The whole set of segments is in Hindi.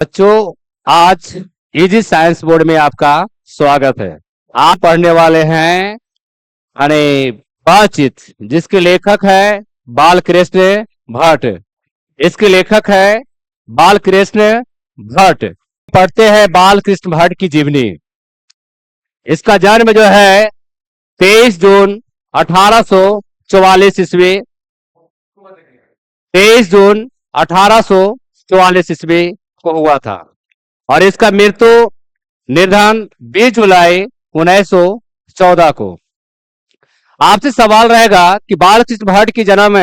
बच्चों, आज इजी साइंस बोर्ड में आपका स्वागत है। आप पढ़ने वाले हैं यानी बातचीत, जिसके लेखक है बालकृष्ण भट्ट। इसके लेखक है बालकृष्ण भट्ट। पढ़ते हैं बालकृष्ण भट्ट की जीवनी। इसका जन्म जो है 23 जून 1844 ईस्वी 23 जून 1844 ईस्वी को हुआ था और इसका मृत्यु निधन 20 जुलाई 1914 को। आपसे सवाल रहेगा कि बालकृष्ण भट्ट की जन्म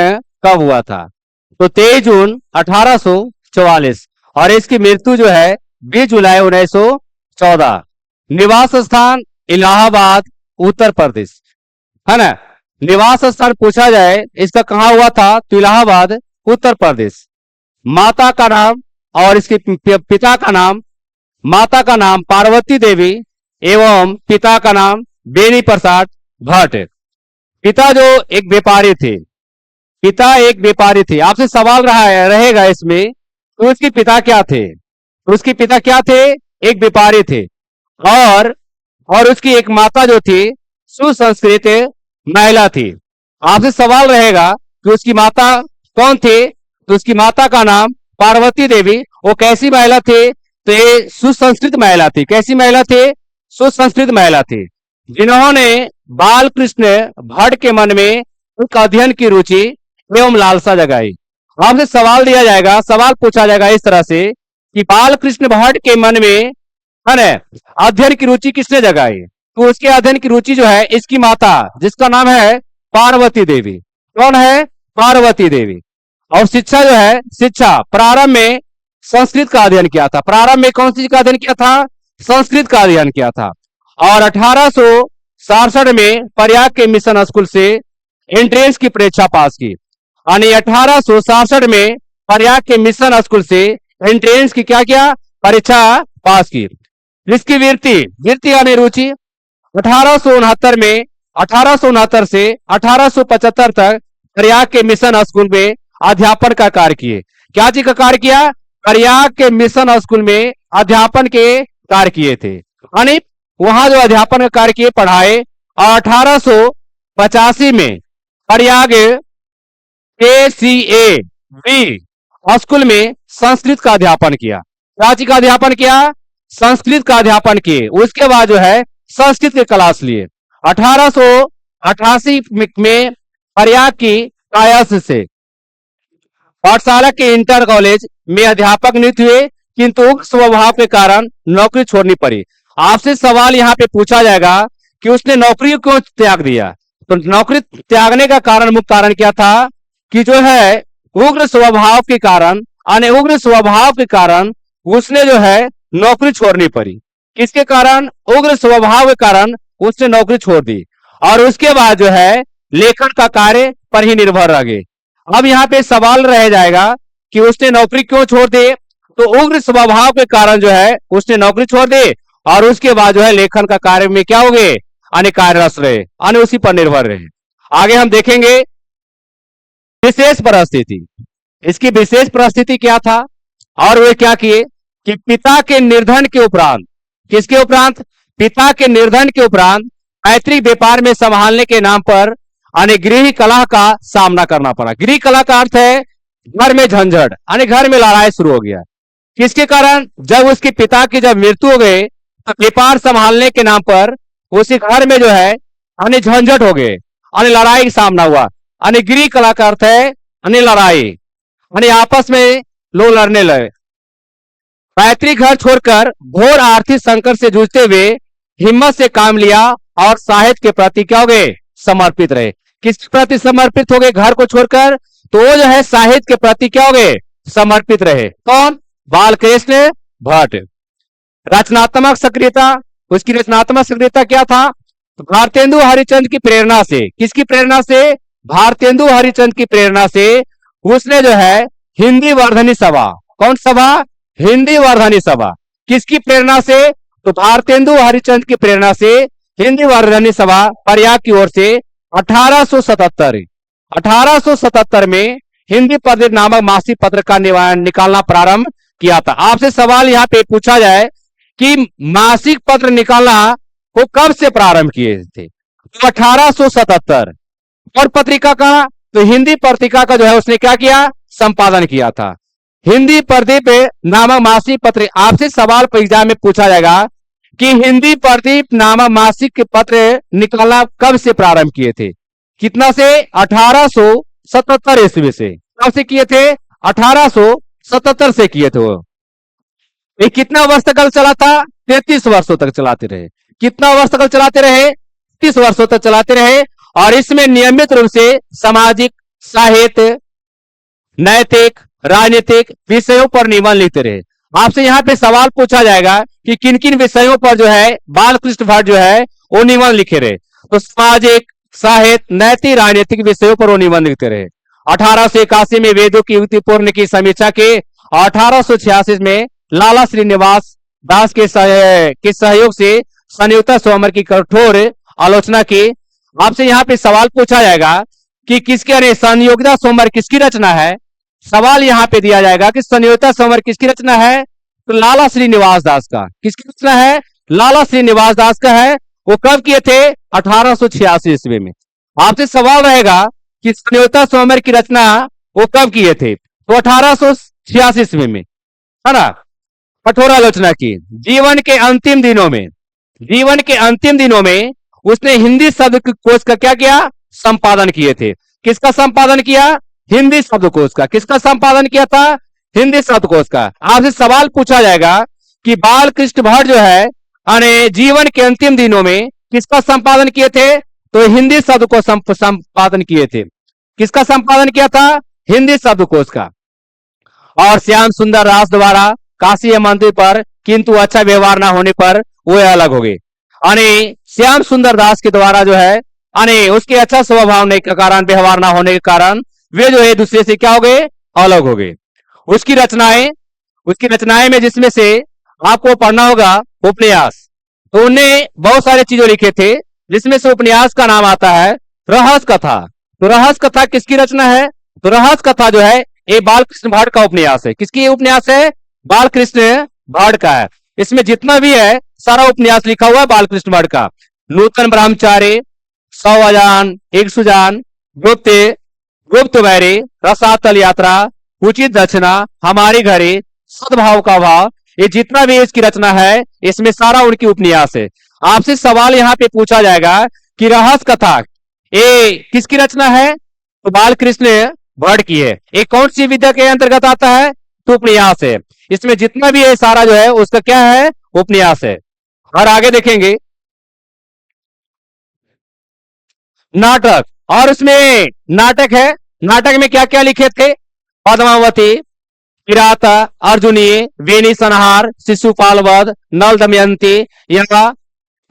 कब हुआ था। तो 23 जून 1844 और इसकी मृत्यु जो है 20 जुलाई 1914। निवास स्थान इलाहाबाद, उत्तर प्रदेश, है ना। निवास स्थान पूछा जाए इसका कहाँ हुआ था तो इलाहाबाद, उत्तर प्रदेश। माता का नाम और इसके पिता का नाम, माता का नाम पार्वती देवी एवं पिता का नाम बेनी प्रसाद भट्ट। पिता जो एक व्यापारी थे, पिता एक व्यापारी थे। आपसे सवाल रहेगा इसमें तो उसके पिता क्या थे। उसके पिता क्या थे, एक व्यापारी थे और उसकी एक माता जो थी सुसंस्कृत महिला थी। आपसे सवाल रहेगा कि उसकी माता कौन थे, तो उसकी माता का नाम पार्वती देवी। वो कैसी महिला थे, तो ये सुसंस्कृत महिला थी। कैसी महिला थे, सुसंस्कृत महिला थी, जिन्होंने बालकृष्ण भट्ट के मन में एक अध्ययन की रुचि एवं लालसा जगाई। आपसे सवाल दिया जाएगा, सवाल पूछा जाएगा इस तरह से कि बालकृष्ण भट्ट के मन में है ना अध्ययन की रुचि किसने जगाई। तो उसके अध्ययन की रुचि जो है इसकी माता, जिसका नाम है पार्वती देवी। कौन है, पार्वती देवी। और शिक्षा जो है, शिक्षा प्रारंभ में संस्कृत का अध्ययन किया था। प्रारंभ में कौन सी चीज का अध्ययन किया था, संस्कृत का अध्ययन किया था। और 1867 में प्रयाग के मिशन स्कूल से एंट्रेंस की परीक्षा पास की। यानी 1867 में प्रयाग के मिशन स्कूल से एंट्रेंस की क्या किया, परीक्षा पास की। इसकी वृत्ति यानी रुचि 1869 से 1875 तक प्रयाग के मिशन स्कूल में अध्यापन का कार्य किए। क्या चीज का कार्य किया, प्रयाग के मिशन स्कूल में अध्यापन के कार्य किए थे। यानी वहां जो अध्यापन का कार्य किए, पढ़ाए। और 1885 में प्रयाग KCA स्कूल में संस्कृत का अध्यापन किया। क्या चीज का अध्यापन किया, संस्कृत का अध्यापन किए। उसके बाद जो है संस्कृत के क्लास लिए। 1888 में प्रयाग की कायस्थ से पाठशाला के इंटर कॉलेज में अध्यापक नियुक्त हुए, किंतु स्वभाव के कारण नौकरी छोड़नी पड़ी। आपसे सवाल यहाँ पे पूछा जाएगा कि उसने नौकरी क्यों त्याग दिया। तो नौकरी त्यागने का कारण, मुख्य कारण क्या था कि जो है उग्र स्वभाव के कारण, उग्र स्वभाव के कारण उसने जो है नौकरी छोड़नी पड़ी। किसके कारण, उग्र स्वभाव के कारण उसने नौकरी छोड़ दी। और उसके बाद जो है लेखन का कार्य पर ही निर्भर रह गए। अब यहाँ पे सवाल रह जाएगा कि उसने नौकरी क्यों छोड़ दी। तो उग्र स्वभाव के कारण जो है उसने नौकरी छोड़ दी और उसके बाद जो है लेखन का कार्य में क्या हो गए, कार्यरत रहे, उसी पर निर्भर रहे। आगे हम देखेंगे विशेष परिस्थिति। इसकी विशेष परिस्थिति क्या था और वे क्या किए कि पिता के निर्धन के उपरांत, किसके उपरांत, पिता के निर्धन के उपरांत पैतृक व्यापार में संभालने के नाम पर गृह कलह का सामना करना पड़ा। गृह कलह का अर्थ है घर में झंझट, घर में लड़ाई शुरू हो गया। किसके कारण, जब उसके पिता की जब मृत्यु हो गई तो व्यापार संभालने के नाम पर उसी घर में जो है झंझट हो गए, लड़ाई का सामना हुआ। गृह कलह का अर्थ है लड़ाई, आपस में लोग लड़ने लगे। पैतृक घर छोड़कर घोर आर्थिक संकट से जूझते हुए हिम्मत से काम लिया और साहित्य के प्रति क्या हो गए, समर्पित रहे। किसके प्रति समर्पित हो गए, घर को छोड़कर, तो वो जो है साहित्य के प्रति क्या हो गए, समर्पित रहे। कौन, बालकृष्ण भट्ट। रचनात्मक सक्रियता, उसकी रचनात्मक सक्रियता क्या था, तो भारतेंदु हरिश्चंद्र की प्रेरणा से। किसकी प्रेरणा से, भारतेंदु हरिश्चंद्र की प्रेरणा से उसने जो है हिंदी वर्धनी सभा, कौन सभा, हिंदी वर्धनी सभा। किसकी प्रेरणा से, तो भारतेंदु हरिश्चंद्र की प्रेरणा से हिंदी वर्धनी सभा प्रयाग की ओर से 1877 में हिंदी प्रदीप नामक मासिक पत्र का निकालना प्रारंभ किया था। आपसे सवाल यहाँ पे पूछा जाए कि मासिक पत्र निकालना वो कब से प्रारंभ किए थे? 1877। और पत्रिका का, तो हिंदी पत्रिका का जो है उसने क्या किया? संपादन किया था। हिंदी प्रदीप नामक मासिक पत्र, आपसे सवाल एग्जाम में पूछा जाएगा कि हिंदी प्रदीप नामक मासिक पत्र निकालना कब से प्रारंभ किए थे? कितना से? 1877 ईस्वी से। कब से किए थे? 1877 से किए थे वो। ये कितना वर्ष तक चला था? 33 वर्षों तक चलाते रहे। कितना वर्ष तक चलाते रहे? 30 वर्षों तक चलाते रहे। और इसमें नियमित रूप से सामाजिक, साहित्य, नैतिक, राजनीतिक विषयों पर निबंध लिखते रहे। आपसे यहाँ पे सवाल पूछा जाएगा कि किन किन विषयों पर जो है बालकृष्ण भट्ट जो है वो निबंध लिखे रहे? तो सामाजिक, साहित्य, नैतिक, राजनीतिक विषयों पर वो निबंध लिखते रहे। 1881 में वेदों की युक्तिपूर्ण की समीक्षा के, 1886 में लाला श्रीनिवास दास के सहयोग से संयुक्ता स्वयंवर की कठोर आलोचना की। आपसे यहाँ पे सवाल पूछा जाएगा कि किसके संयोगिता स्वयंवर किसकी रचना है? सवाल यहाँ पे दिया जाएगा कि संयोगिता स्वयंवर किसकी रचना है? तो लाला श्रीनिवास दास का। किसकी रचना है? लाला श्रीनिवास दास का है। वो कब किए थे? 1886 ईस्वी में। आपसे सवाल रहेगा कि संयोगिता स्वयंवर की रचना वो कब किए थे? तो 1886 ईस्वी में, है ना। कठोर आलोचना की। जीवन के अंतिम दिनों में, जीवन के अंतिम दिनों में उसने हिंदी शब्दकोश का क्या किया? संपादन किए थे। किसका संपादन किया? हिंदी शब्दकोश का। किसका संपादन किया था? हिंदी शब्दकोश का। आपसे सवाल पूछा जाएगा कि बालकृष्ण भट्ट जो है जीवन के अंतिम दिनों में किसका संपादन किए थे? तो हिंदी शब्दकोश संपादन किए थे। किसका संपादन किया था? हिंदी शब्दकोश का। और श्याम सुंदर दास द्वारा काशी मंदिर पर किंतु अच्छा व्यवहार ना होने पर वो अलग हो गए। श्याम सुंदर दास के द्वारा जो है उसके अच्छा स्वभाव के कारण, व्यवहार ना होने के कारण वे जो है दूसरे से क्या हो गए? अलग हो गए। उसकी रचनाएं में जिसमें से आपको पढ़ना होगा उपन्यास। तो उन्हें बहुत सारे चीजें लिखे थे, जिसमें से उपन्यास का नाम आता है रहस्य कथा। तो रहस्य कथा किसकी रचना है? तो रहस्य कथा जो है ये बालकृष्ण भट्ट का उपन्यास है। किसकी उपन्यास है? बालकृष्ण भट्ट का है। इसमें जितना भी है सारा उपन्यास लिखा हुआ है बालकृष्ण भट्ट का। नूतन ब्रह्मचारी, 100 अजान, 1 सुजान, गुप्त गुप्त बैरी, रसातल यात्रा, उचित दक्षिणा, हमारी घड़ी, सद्भाव का भाव, ये जितना भी इसकी रचना है इसमें सारा उनकी उपन्यास है। आपसे सवाल यहाँ पे पूछा जाएगा कि रहस्य कथा ये किसकी रचना है? तो बालकृष्ण भट्ट की है। ये कौन सी विधा के अंतर्गत आता है? तो उपन्यास है। इसमें जितना भी है सारा जो है उसका क्या है? उपन्यास है। और आगे देखेंगे नाटक, और उसमें नाटक है। नाटक में क्या क्या लिखे थे? पद्मावती, किराता, अर्जुनी, वेणी संहार, शिशुपाल वध, नल दमयंती,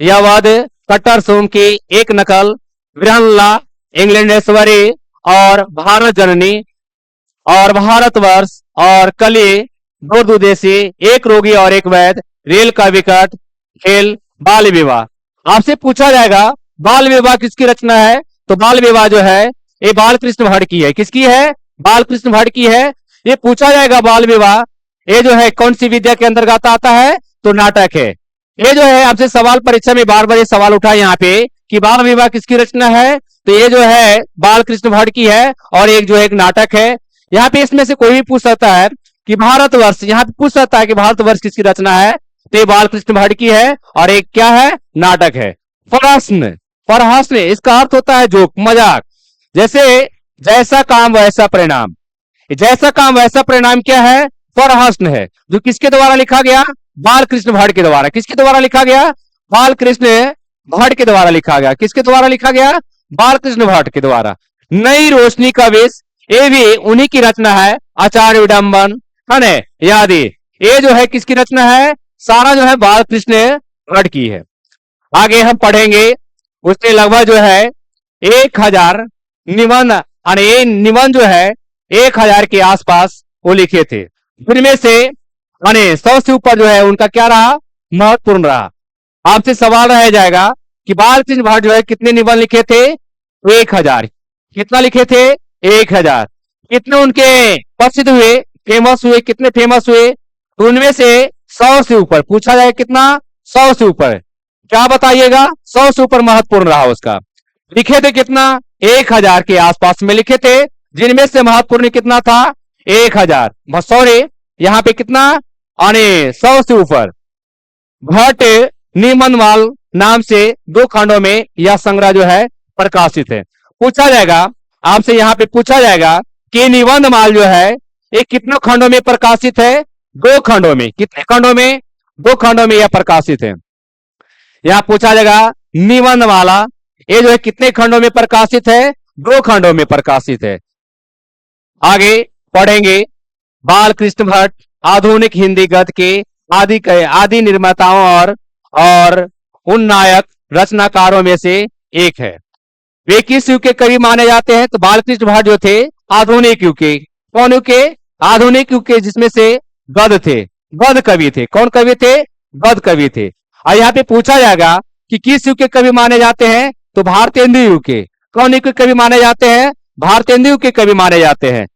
यवध, कट्टर सोम की एक नकल, विरहला, इंग्लैंडेश्वरी, और भारत जननी, और भारतवर्ष, और कली, दो दुदेशी, एक रोगी और एक वैद, रेल का विकट, खेल, बाल विवाह। आपसे पूछा जाएगा बाल विवाह किसकी रचना है? तो बाल विवाह जो है ये बालकृष्ण भट्ट की है। किसकी है? बालकृष्ण भट्ट की है। ये पूछा जाएगा बाल विवाह ये जो है कौन सी विद्या के अंतर्गत आता है? तो नाटक है। ये जो है आपसे सवाल परीक्षा में बार बार ये सवाल उठा यहाँ पे कि बाल विवाह किसकी रचना है? तो ये जो है बालकृष्ण भट्ट की है। और एक जो है एक नाटक है। यहाँ पे इसमें से कोई भी पूछ सकता है कि भारतवर्ष, यहाँ पे पूछ सकता है कि भारतवर्ष किसकी रचना है? तो ये बालकृष्ण भट्ट की है। और एक क्या है? नाटक है। प्रश्न, प्रश्न इसका अर्थ होता है जोक, मजाक। जैसे जैसा काम वैसा परिणाम। जैसा काम वैसा परिणाम क्या है? प्रश्न है, जो किसके द्वारा लिखा गया? बालकृष्ण भट्ट के द्वारा। किसके द्वारा लिखा गया? बालकृष्ण भट्ट के द्वारा लिखा गया। किसके द्वारा लिखा गया? बालकृष्ण भट्ट के द्वारा। नई रोशनी का विष, ये भी उन्हीं की रचना है। आचार्य विडंबन, है ना, यादी, ये जो है किसकी रचना है? सारा जो है बालकृष्ण भट्ट की है। आगे हम पढ़ेंगे उसने लगभग जो है 1000 निबंध, ये निबंध जो है 1000 के आसपास वो लिखे थे। इनमें से 100 से ऊपर जो है उनका क्या रहा? महत्वपूर्ण रहा। आपसे सवाल रह जाएगा कि बालकृष्ण भट्ट जो है कितने निबंध लिखे थे? 1000। कितना लिखे थे? 1000। कितने उनके प्रसिद्ध हुए, फेमस हुए? कितने फेमस हुए? तो उनमें से 100 से ऊपर पूछा जाए कितना, 100 से ऊपर, क्या बताइएगा, 100 से ऊपर महत्वपूर्ण रहा उसका। लिखे थे कितना, 1000 के आसपास में लिखे थे, जिनमें से महत्वपूर्ण कितना था, 1000। सॉरी, यहाँ पे कितना, आने 100 से ऊपर। भट्ट निबंधमाल नाम से 2 खंडों में यह संग्रह जो है प्रकाशित है। पूछा जाएगा आपसे, यहाँ पे पूछा जाएगा कि निबंधमाल जो है ये कितने खंडों में प्रकाशित है, 2 खंडों में। कितने खंडों में, 2 खंडों में यह प्रकाशित है। यहां पूछा जाएगा निबंधमाला ये जो है कितने खंडों में प्रकाशित है, 2 खंडों में प्रकाशित है। आगे पढ़ेंगे, बालकृष्ण भट्ट आधुनिक हिंदी गद्य के आदि निर्माताओं और उन नायक रचनाकारों में से एक है। वे किस युग के कवि माने जाते हैं, तो बालकृष्ण भट्ट जो थे आधुनिक युग के, कौन युग के, आधुनिक युग के, जिसमें से गद्य थे, गद्य कवि थे। कौन कवि थे, गद्य कवि थे। और यहाँ पे पूछा जाएगा कि किस युग के कवि माने जाते हैं, तो भारतेंदु युग के। कौन युग के कवि माने जाते हैं, भारतेंदु युग के कवि माने जाते हैं।